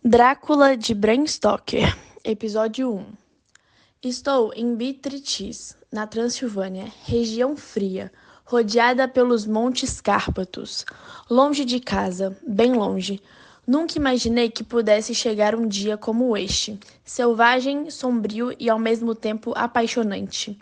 Drácula de Bram Stoker, Episódio 1. Estou em Bistriz, na Transilvânia, região fria, rodeada pelos Montes Cárpatos. Longe de casa, bem longe. Nunca imaginei que pudesse chegar um dia como este, selvagem, sombrio e ao mesmo tempo apaixonante.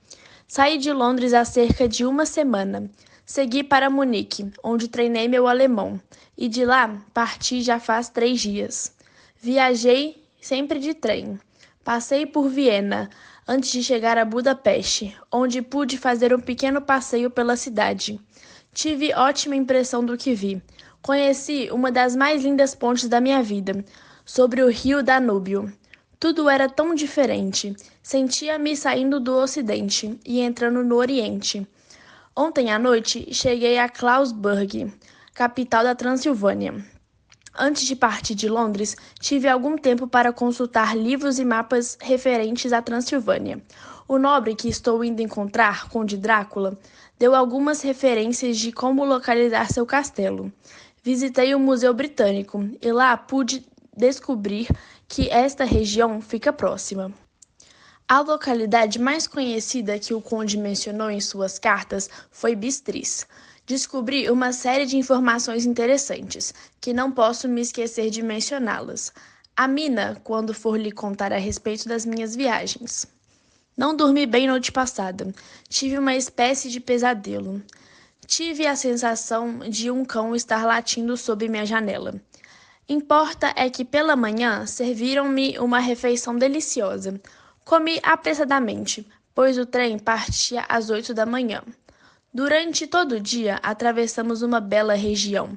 Saí de Londres há cerca de uma semana. Segui para Munique, onde treinei meu alemão, e de lá parti já faz 3 dias. Viajei sempre de trem. Passei por Viena, antes de chegar a Budapeste, onde pude fazer um pequeno passeio pela cidade. Tive ótima impressão do que vi. Conheci uma das mais lindas pontes da minha vida, sobre o rio Danúbio. Tudo era tão diferente. Sentia-me saindo do Ocidente e entrando no Oriente. Ontem à noite cheguei a Klausburg, capital da Transilvânia. Antes de partir de Londres, tive algum tempo para consultar livros e mapas referentes à Transilvânia. O nobre que estou indo encontrar, Conde Drácula, deu algumas referências de como localizar seu castelo. Visitei o Museu Britânico e lá pude descobrir que esta região fica próxima. A localidade mais conhecida que o conde mencionou em suas cartas foi Bistriz. Descobri uma série de informações interessantes, que não posso me esquecer de mencioná-las. A Mina, quando for lhe contar a respeito das minhas viagens. Não dormi bem noite passada. Tive uma espécie de pesadelo. Tive a sensação de um cão estar latindo sob minha janela. Importa é que pela manhã serviram-me uma refeição deliciosa. Comi apressadamente, pois o trem partia às 8 da manhã. Durante todo o dia, atravessamos uma bela região,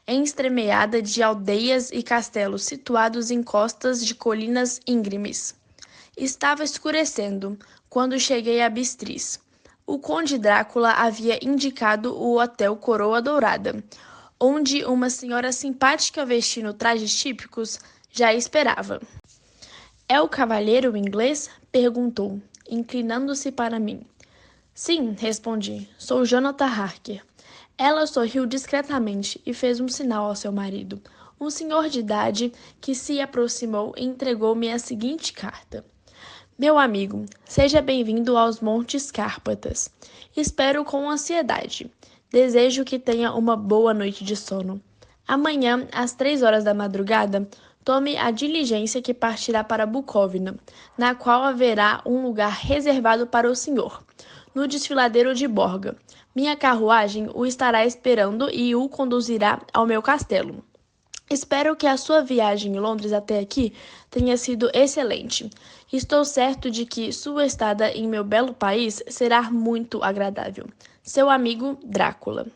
entremeada de aldeias e castelos situados em costas de colinas íngremes. Estava escurecendo quando cheguei a Bistriz. O conde Drácula havia indicado o Hotel Coroa Dourada, onde uma senhora simpática vestindo trajes típicos já esperava. "É o cavalheiro inglês?" perguntou, inclinando-se para mim. "Sim", respondi, "sou Jonathan Harker." Ela sorriu discretamente e fez um sinal ao seu marido, um senhor de idade, que se aproximou e entregou-me a seguinte carta. "Meu amigo, seja bem-vindo aos Montes Cárpatas. Espero com ansiedade. Desejo que tenha uma boa noite de sono. Amanhã, às 3 horas da madrugada, tome a diligência que partirá para Bukovina, na qual haverá um lugar reservado para o senhor, no desfiladeiro de Borga. Minha carruagem o estará esperando e o conduzirá ao meu castelo. Espero que a sua viagem em Londres até aqui tenha sido excelente. Estou certo de que sua estada em meu belo país será muito agradável. Seu amigo Drácula."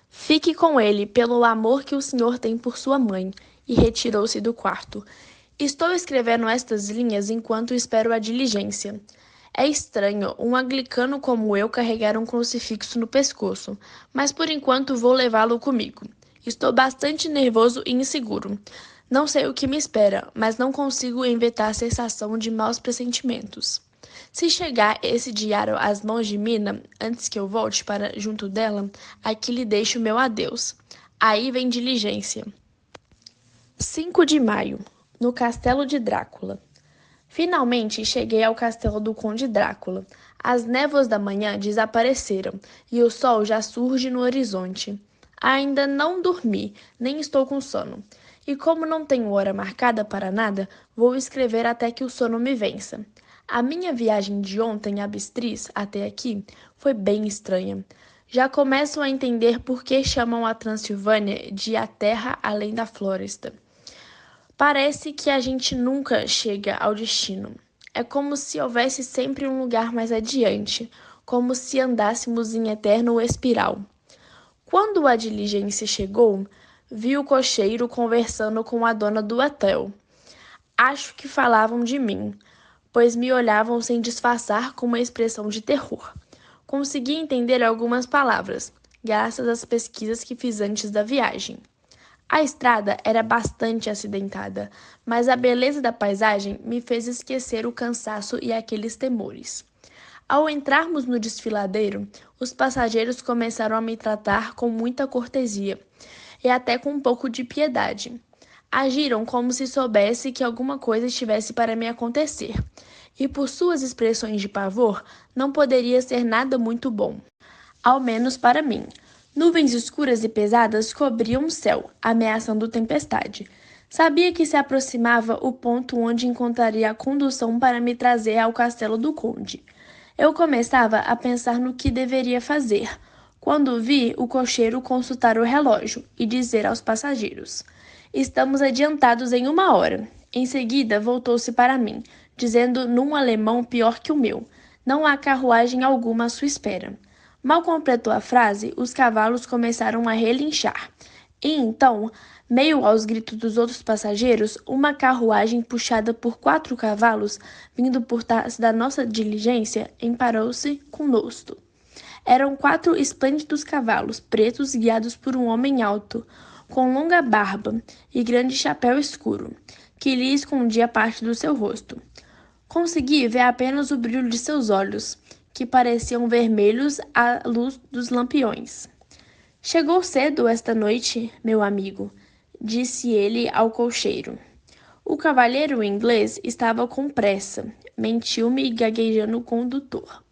"Fique com ele pelo amor que o senhor tem por sua mãe", e retirou-se do quarto. "Estou escrevendo estas linhas enquanto espero a diligência. É estranho um anglicano como eu carregar um crucifixo no pescoço, mas por enquanto vou levá-lo comigo. Estou bastante nervoso e inseguro. Não sei o que me espera, mas não consigo evitar a sensação de maus pressentimentos. Se chegar esse diário às mãos de Mina, antes que eu volte para junto dela, aqui lhe deixo meu adeus. Aí vem diligência." 5 de maio, no Castelo de Drácula. Finalmente cheguei ao castelo do Conde Drácula. As névoas da manhã desapareceram e o sol já surge no horizonte. Ainda não dormi, nem estou com sono. E como não tenho hora marcada para nada, vou escrever até que o sono me vença. A minha viagem de ontem a Bistriz até aqui foi bem estranha. Já começo a entender por que chamam a Transilvânia de a terra além da floresta. Parece que a gente nunca chega ao destino. É como se houvesse sempre um lugar mais adiante, como se andássemos em eterno espiral. Quando a diligência chegou, vi o cocheiro conversando com a dona do hotel. Acho que falavam de mim, pois me olhavam sem disfarçar com uma expressão de terror. Consegui entender algumas palavras, graças às pesquisas que fiz antes da viagem. A estrada era bastante acidentada, mas a beleza da paisagem me fez esquecer o cansaço e aqueles temores. Ao entrarmos no desfiladeiro, os passageiros começaram a me tratar com muita cortesia e até com um pouco de piedade. Agiram como se soubesse que alguma coisa estivesse para me acontecer, e por suas expressões de pavor, não poderia ser nada muito bom, ao menos para mim. Nuvens escuras e pesadas cobriam o céu, ameaçando tempestade. Sabia que se aproximava o ponto onde encontraria a condução para me trazer ao castelo do conde. Eu começava a pensar no que deveria fazer, quando vi o cocheiro consultar o relógio e dizer aos passageiros: Estamos adiantados em 1 hora. Em seguida, voltou-se para mim, dizendo num alemão pior que o meu: Não há carruagem alguma à sua espera. Mal completou a frase, os cavalos começaram a relinchar. E então, meio aos gritos dos outros passageiros, uma carruagem puxada por 4 cavalos, vindo por trás da nossa diligência, emparou-se conosco. Eram 4 esplêndidos cavalos pretos guiados por um homem alto, com longa barba e grande chapéu escuro, que lhe escondia parte do seu rosto. Consegui ver apenas o brilho de seus olhos, que pareciam vermelhos à luz dos lampiões. Chegou cedo esta noite, meu amigo, disse ele ao cocheiro. O cavalheiro inglês estava com pressa, mentiu-me gaguejando o condutor.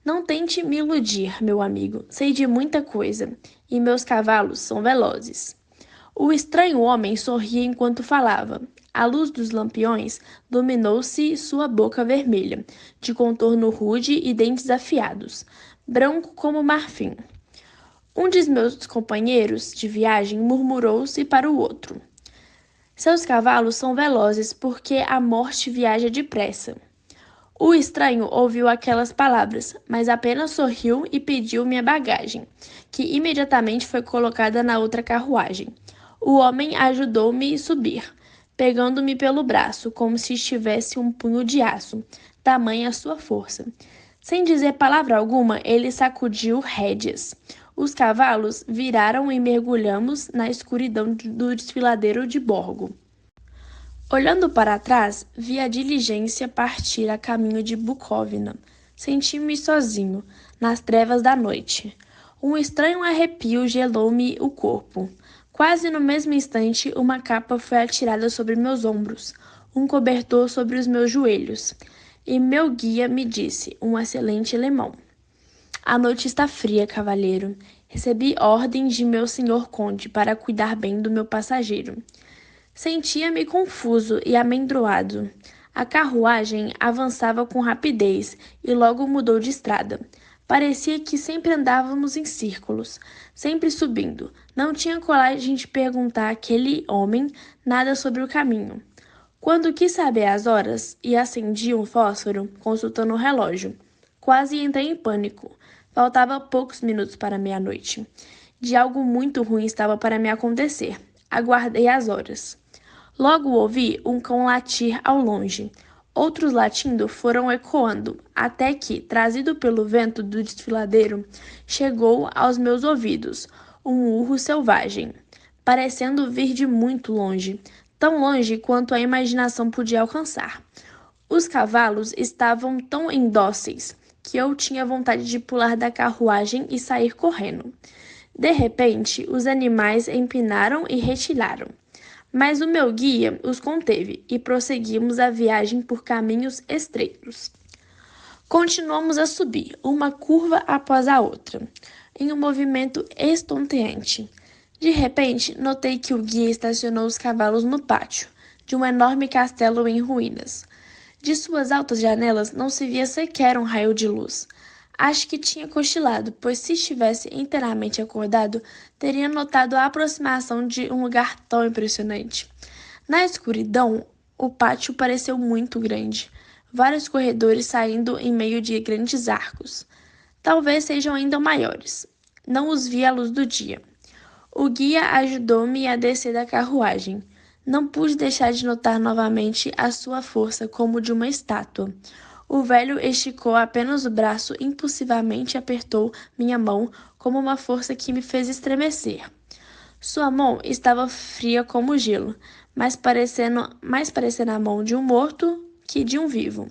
Não tente me iludir, meu amigo. Sei de muita coisa, e meus cavalos são velozes. O estranho homem sorria enquanto falava. A luz dos lampiões dominou-se sua boca vermelha, de contorno rude e dentes afiados, branco como marfim. Um de meus companheiros de viagem murmurou-se para o outro. Seus cavalos são velozes porque a morte viaja depressa. O estranho ouviu aquelas palavras, mas apenas sorriu e pediu minha bagagem, que imediatamente foi colocada na outra carruagem. O homem ajudou-me a subir, pegando-me pelo braço, como se estivesse um punho de aço, tamanha a sua força. Sem dizer palavra alguma, ele sacudiu rédeas. Os cavalos viraram e mergulhamos na escuridão do desfiladeiro de Borgo. Olhando para trás, vi a diligência partir a caminho de Bukovina. Senti-me sozinho, nas trevas da noite. Um estranho arrepio gelou-me o corpo. Quase no mesmo instante, uma capa foi atirada sobre meus ombros, um cobertor sobre os meus joelhos, e meu guia me disse, um excelente alemão: A noite está fria, cavalheiro. Recebi ordem de meu senhor conde para cuidar bem do meu passageiro. Sentia-me confuso e amedroado. A carruagem avançava com rapidez e logo mudou de estrada. Parecia que sempre andávamos em círculos, sempre subindo. Não tinha coragem de perguntar àquele homem nada sobre o caminho. Quando quis saber as horas e acendi um fósforo, consultando o relógio, quase entrei em pânico. Faltava poucos minutos para meia-noite. De algo muito ruim estava para me acontecer. Aguardei as horas. Logo ouvi um cão latir ao longe. Outros latindo foram ecoando, até que, trazido pelo vento do desfiladeiro, chegou aos meus ouvidos um urro selvagem, parecendo vir de muito longe, tão longe quanto a imaginação podia alcançar. Os cavalos estavam tão indóceis que eu tinha vontade de pular da carruagem e sair correndo. De repente, os animais empinaram e retiraram. Mas o meu guia os conteve e prosseguimos a viagem por caminhos estreitos. Continuamos a subir, uma curva após a outra, em um movimento estonteante. De repente, notei que o guia estacionou os cavalos no pátio de um enorme castelo em ruínas. De suas altas janelas não se via sequer um raio de luz. Acho que tinha cochilado, pois se estivesse inteiramente acordado, teria notado a aproximação de um lugar tão impressionante. Na escuridão, o pátio pareceu muito grande, vários corredores saindo em meio de grandes arcos. Talvez sejam ainda maiores. Não os vi à luz do dia. O guia ajudou-me a descer da carruagem. Não pude deixar de notar novamente a sua força como de uma estátua. O velho esticou apenas o braço e impulsivamente apertou minha mão com uma força que me fez estremecer. Sua mão estava fria como gelo, mais parecendo a mão de um morto que de um vivo.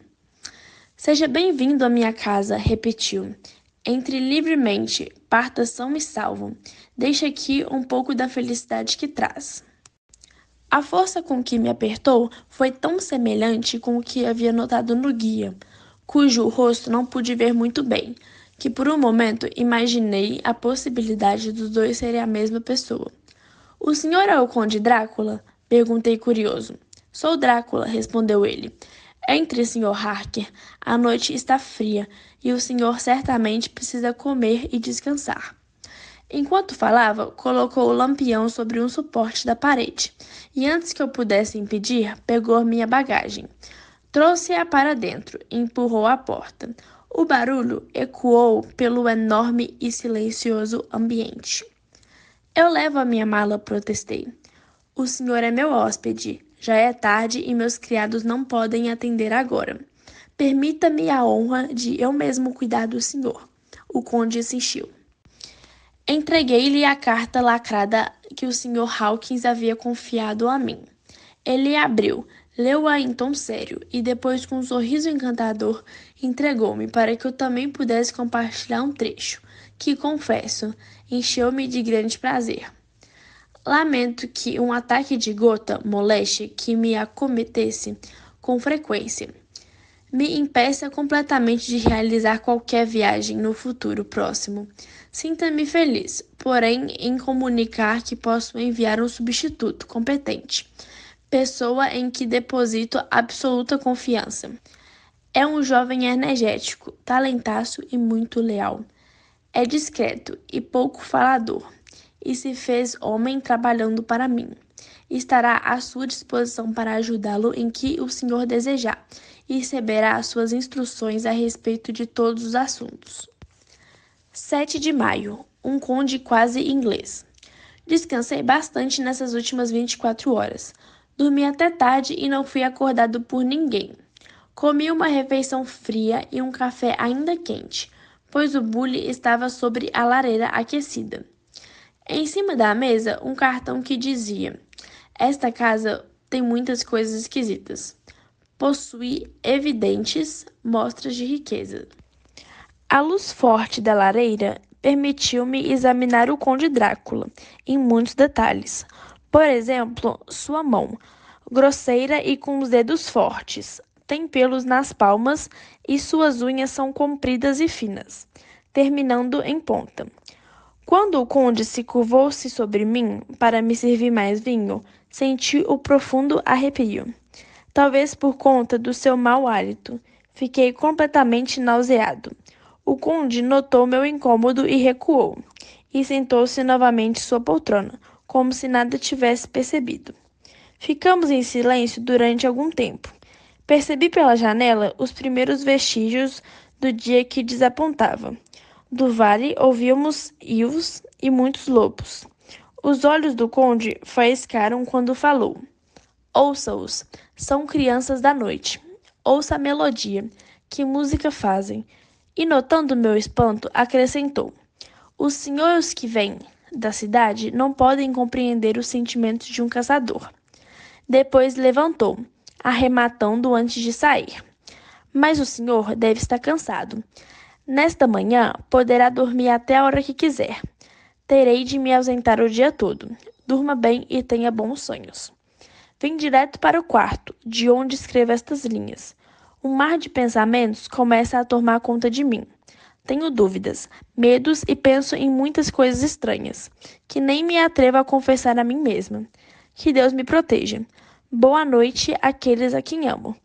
Seja bem-vindo à minha casa, repetiu. Entre livremente, parta são e salvo. Deixe aqui um pouco da felicidade que traz. A força com que me apertou foi tão semelhante com o que havia notado no guia, cujo rosto não pude ver muito bem, que por um momento imaginei a possibilidade dos dois serem a mesma pessoa. "O senhor é o Conde Drácula?" perguntei curioso. "Sou Drácula", respondeu ele. "Entre, Sr. Harker. A noite está fria e o senhor certamente precisa comer e descansar." Enquanto falava, colocou o lampião sobre um suporte da parede e, antes que eu pudesse impedir, pegou minha bagagem. Trouxe-a para dentro e empurrou a porta. O barulho ecoou pelo enorme e silencioso ambiente. "Eu levo a minha mala", protestei. "O senhor é meu hóspede. Já é tarde e meus criados não podem atender agora. Permita-me a honra de eu mesmo cuidar do senhor." O conde insistiu. Entreguei-lhe a carta lacrada que o Sr. Hawkins havia confiado a mim. Ele abriu, leu-a em tom sério e depois, com um sorriso encantador, entregou-me para que eu também pudesse compartilhar um trecho, que, confesso, encheu-me de grande prazer. "Lamento que um ataque de gota moleste que me acometesse com frequência me impeça completamente de realizar qualquer viagem no futuro próximo. Sinta-me feliz, porém, em comunicar que posso enviar um substituto competente, pessoa em que deposito absoluta confiança. É um jovem energético, talentaço e muito leal. É discreto e pouco falador, e se fez homem trabalhando para mim. Estará à sua disposição para ajudá-lo em que o senhor desejar, e receberá suas instruções a respeito de todos os assuntos." 7 de maio. Um conde quase inglês. Descansei bastante nessas últimas 24 horas. Dormi até tarde e não fui acordado por ninguém. Comi uma refeição fria e um café ainda quente, pois o bule estava sobre a lareira aquecida. Em cima da mesa, um cartão que dizia: "Esta casa tem muitas coisas esquisitas. Possui evidentes mostras de riqueza." A luz forte da lareira permitiu-me examinar o Conde Drácula em muitos detalhes. Por exemplo, sua mão, grosseira e com os dedos fortes, tem pelos nas palmas e suas unhas são compridas e finas, terminando em ponta. Quando o conde se curvou-se sobre mim para me servir mais vinho, senti o profundo arrepio. Talvez por conta do seu mau hálito, fiquei completamente nauseado. O conde notou meu incômodo e recuou, e sentou-se novamente em sua poltrona, como se nada tivesse percebido. Ficamos em silêncio durante algum tempo. Percebi pela janela os primeiros vestígios do dia que desapontava. Do vale ouvíamos ios e muitos lobos. Os olhos do conde faiscaram quando falou. "Ouça-os, são crianças da noite. Ouça a melodia, que música fazem." E notando meu espanto, acrescentou: "Os senhores que vêm da cidade não podem compreender os sentimentos de um caçador." Depois levantou, arrematando antes de sair. "Mas o senhor deve estar cansado. Nesta manhã poderá dormir até a hora que quiser. Terei de me ausentar o dia todo. Durma bem e tenha bons sonhos." Vim direto para o quarto, de onde escrevo estas linhas. Um mar de pensamentos começa a tomar conta de mim. Tenho dúvidas, medos e penso em muitas coisas estranhas, que nem me atrevo a confessar a mim mesma. Que Deus me proteja. Boa noite àqueles a quem amo.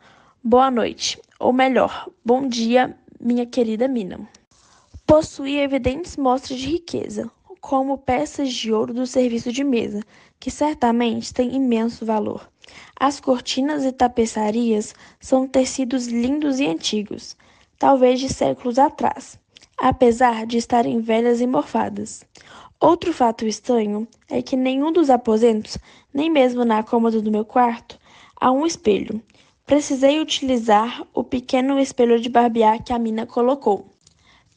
Boa noite, ou melhor, bom dia, minha querida Mina. Possui evidentes mostras de riqueza, como peças de ouro do serviço de mesa, que certamente têm imenso valor. As cortinas e tapeçarias são tecidos lindos e antigos, talvez de séculos atrás, apesar de estarem velhas e morfadas. Outro fato estranho é que nenhum dos aposentos, nem mesmo na cômoda do meu quarto, há um espelho. Precisei utilizar o pequeno espelho de barbear que a Mina colocou.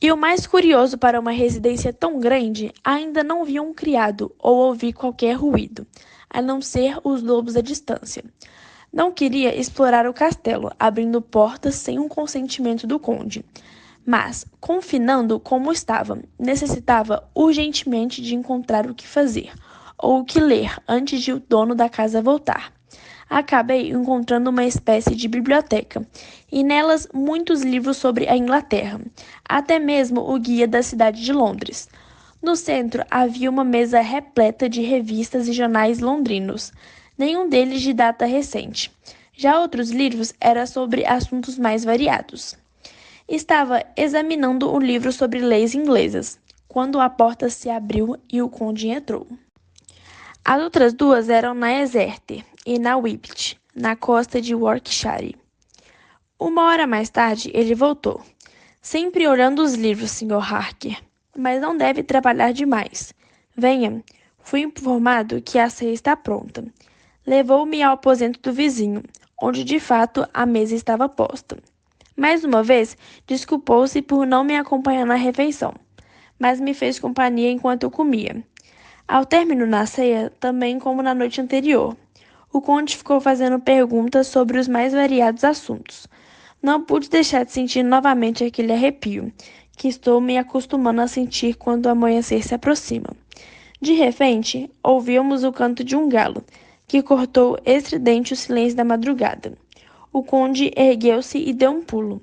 E o mais curioso para uma residência tão grande, ainda não vi um criado ou ouvi qualquer ruído, a não ser os lobos à distância. Não queria explorar o castelo, abrindo portas sem um consentimento do conde. Mas, confinando como estava, necessitava urgentemente de encontrar o que fazer, ou o que ler antes de o dono da casa voltar. Acabei encontrando uma espécie de biblioteca, e nelas muitos livros sobre a Inglaterra, até mesmo o guia da cidade de Londres. No centro havia uma mesa repleta de revistas e jornais londrinos, nenhum deles de data recente. Já outros livros eram sobre assuntos mais variados. Estava examinando um livro sobre leis inglesas, quando a porta se abriu e o conde entrou. As outras duas eram na Exeter e na Whippet, na costa de Yorkshire. Uma hora mais tarde, ele voltou. Sempre olhando os livros, Sr. Harker, mas não deve trabalhar demais. Venha, fui informado que a ceia está pronta. Levou-me ao aposento do vizinho, onde de fato a mesa estava posta. Mais uma vez, desculpou-se por não me acompanhar na refeição, mas me fez companhia enquanto eu comia. Ao término da ceia, também como na noite anterior, o conde ficou fazendo perguntas sobre os mais variados assuntos. Não pude deixar de sentir novamente aquele arrepio, que estou me acostumando a sentir quando o amanhecer se aproxima. De repente, ouvimos o canto de um galo, que cortou estridente o silêncio da madrugada. O conde ergueu-se e deu um pulo.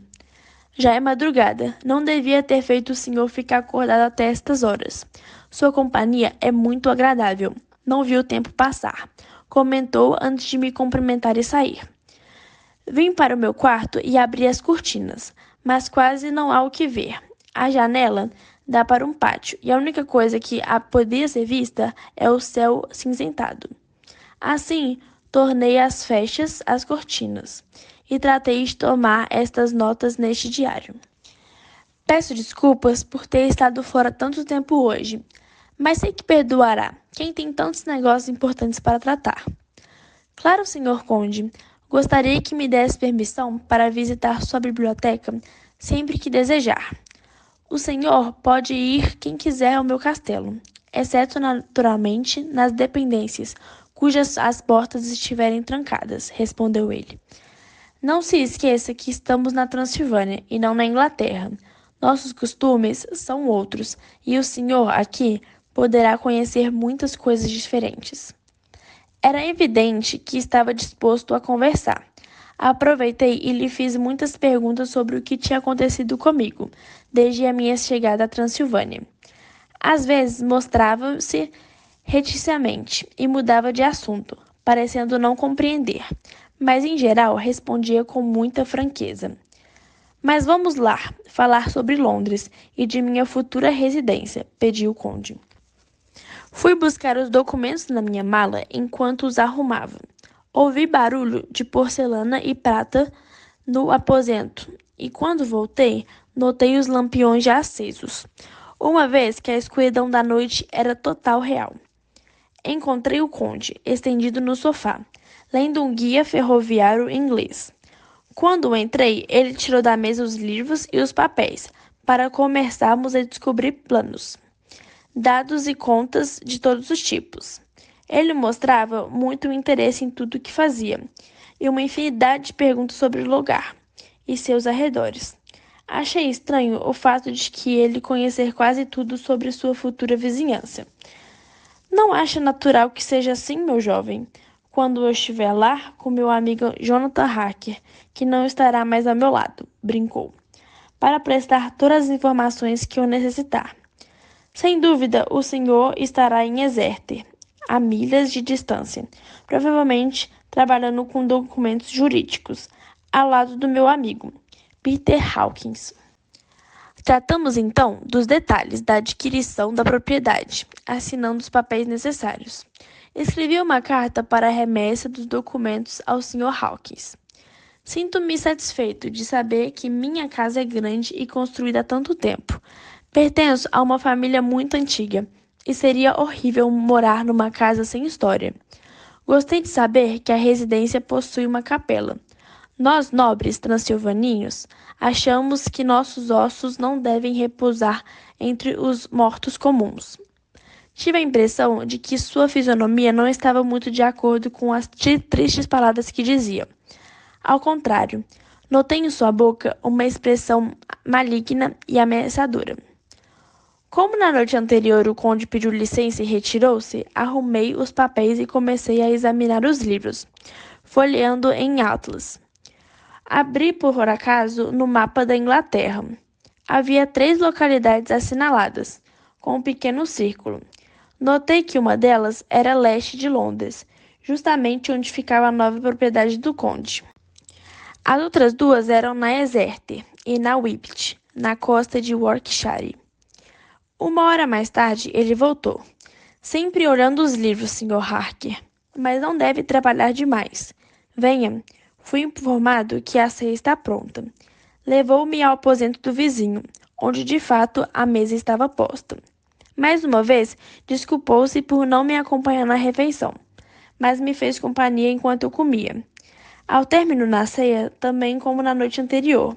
Já é madrugada, não devia ter feito o senhor ficar acordado até estas horas. Sua companhia é muito agradável. Não vi o tempo passar, comentou antes de me cumprimentar e sair. Vim para o meu quarto e abri as cortinas, mas quase não há o que ver. A janela dá para um pátio e a única coisa que poderia ser vista é o céu cinzentado. Assim, tornei as fechas as cortinas e tratei de tomar estas notas neste diário. Peço desculpas por ter estado fora tanto tempo hoje, mas sei que perdoará quem tem tantos negócios importantes para tratar. Claro, Sr. Conde, gostaria que me desse permissão para visitar sua biblioteca sempre que desejar. O senhor pode ir quem quiser ao meu castelo, exceto naturalmente nas dependências, cujas as portas estiverem trancadas, respondeu ele. Não se esqueça que estamos na Transilvânia e não na Inglaterra. Nossos costumes são outros, e o senhor aqui poderá conhecer muitas coisas diferentes. Era evidente que estava disposto a conversar. Aproveitei e lhe fiz muitas perguntas sobre o que tinha acontecido comigo, desde a minha chegada à Transilvânia. Às vezes mostrava-se reticente e mudava de assunto, parecendo não compreender, mas em geral respondia com muita franqueza. Mas vamos lá, falar sobre Londres e de minha futura residência, pediu o conde. Fui buscar os documentos na minha mala enquanto os arrumava. Ouvi barulho de porcelana e prata no aposento, e quando voltei, notei os lampiões já acesos, uma vez que a escuridão da noite era total real. Encontrei o conde, estendido no sofá, lendo um guia ferroviário inglês. Quando entrei, ele tirou da mesa os livros e os papéis, para começarmos a descobrir planos, dados e contas de todos os tipos. Ele mostrava muito interesse em tudo o que fazia, e uma infinidade de perguntas sobre o lugar e seus arredores. Achei estranho o fato de que ele conhecer quase tudo sobre sua futura vizinhança. Não acha natural que seja assim, meu jovem? Quando eu estiver lá com meu amigo Jonathan Harker, que não estará mais ao meu lado, brincou, para prestar todas as informações que eu necessitar. Sem dúvida, o senhor estará em Exeter, a milhas de distância, provavelmente trabalhando com documentos jurídicos, ao lado do meu amigo, Peter Hawkins. Tratamos então dos detalhes da adquisição da propriedade, assinando os papéis necessários. Escrevi uma carta para a remessa dos documentos ao Sr. Hawkins. Sinto-me satisfeito de saber que minha casa é grande e construída há tanto tempo. Pertenço a uma família muito antiga e seria horrível morar numa casa sem história. Gostei de saber que a residência possui uma capela. Nós, nobres transilvaninhos, achamos que nossos ossos não devem repousar entre os mortos comuns. Tive a impressão de que sua fisionomia não estava muito de acordo com as tristes palavras que dizia. Ao contrário, notei em sua boca uma expressão maligna e ameaçadora. Como na noite anterior o conde pediu licença e retirou-se, arrumei os papéis e comecei a examinar os livros, folheando em atlas. Abri por acaso no mapa da Inglaterra. Havia 3 localidades assinaladas, com um pequeno círculo. Notei que uma delas era leste de Londres, justamente onde ficava a nova propriedade do conde. As outras 2 eram na Exeter e na Whippet, na costa de Yorkshire. 1 hora mais tarde, ele voltou, sempre olhando os livros, Sr. Harker, mas não deve trabalhar demais. Venha, fui informado que a ceia está pronta. Levou-me ao aposento do vizinho, onde de fato a mesa estava posta. Mais uma vez, desculpou-se por não me acompanhar na refeição, mas me fez companhia enquanto eu comia. Ao término da ceia, também como na noite anterior,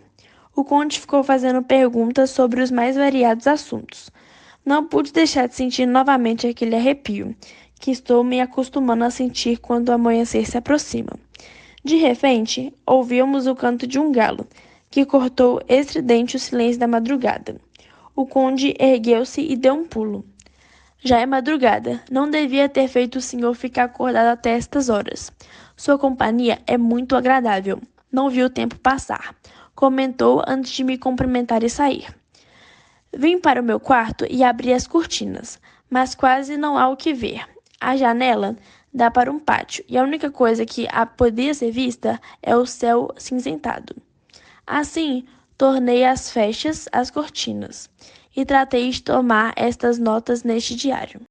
o conde ficou fazendo perguntas sobre os mais variados assuntos. Não pude deixar de sentir novamente aquele arrepio, que estou me acostumando a sentir quando o amanhecer se aproxima. De repente, ouvimos o canto de um galo, que cortou estridente o silêncio da madrugada. O conde ergueu-se e deu um pulo. Já é madrugada, não devia ter feito o senhor ficar acordado até estas horas. Sua companhia é muito agradável. Não vi o tempo passar, comentou antes de me cumprimentar e sair. Vim para o meu quarto e abri as cortinas, mas quase não há o que ver. A janela dá para um pátio e a única coisa que podia ser vista é o céu cinzentado. Assim, tornei as cortinas e tratei de tomar estas notas neste diário.